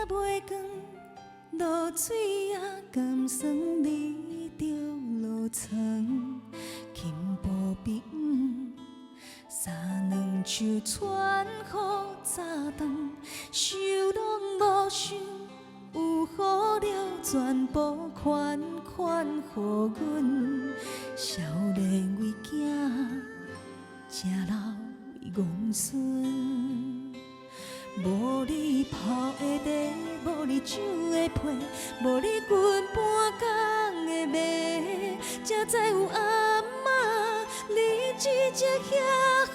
袂光，露水也甘酸，你着落床，轻步比黄，三两手传乎早冬，想拢无想，有好了全部款款予阮，少年为囝，食老为戆孙。无你泡的茶，无你酒的配，无你裙半工的卖，才知有阿嬷你一直遐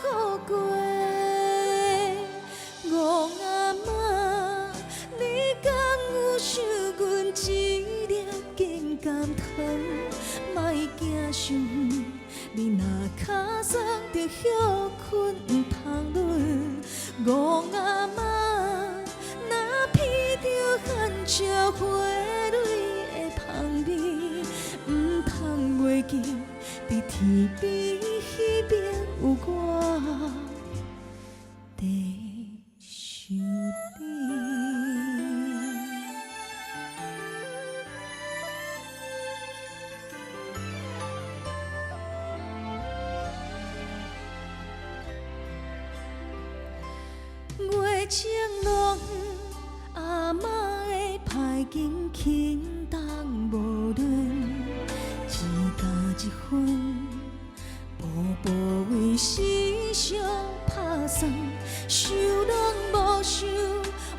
好过。戆阿嬷，你敢有想阮一粒金甘糖？莫惊伤远，你若脚酸着歇困通纶。戆阿嬷，若闻着含笑花蕊的香味，毋通袂记，伫天边迄边有我在想你。月青落雨，阿嬷的歹经轻重无论，一加一分，步步为时相打算，想拢无想，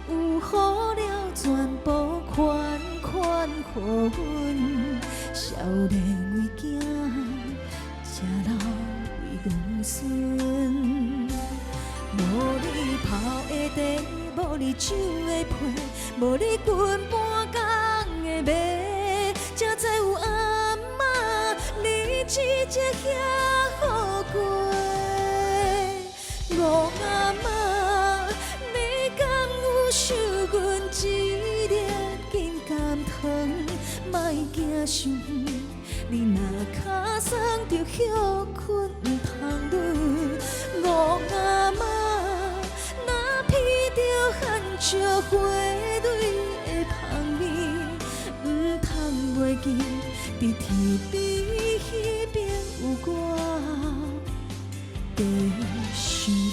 有好了全部款款予阮，少年为囝，食老为戆孙。无你泡的茶，无你酒的配，无你裙半工的卖，才知有阿嬷你一直遐好过。戆阿嬷，你敢有想阮一粒金甘糖？莫惊伤远，你若脚酸着歇困通纶。戆阿嬷，若闻着含笑花蕊的香味，毋通袂记，伫天边迄边有我在想你。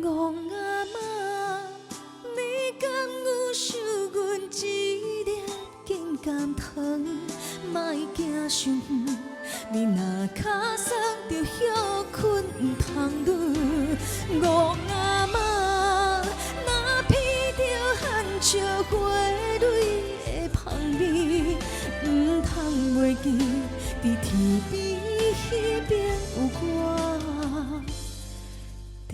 戆阿嬷，你敢有想阮一粒金甘糖？莫惊伤远，你若脚酸着歇困通纶。戆阿嬷，若闻着含笑花蕊的香味，毋通袂记，伫天边迄边有我在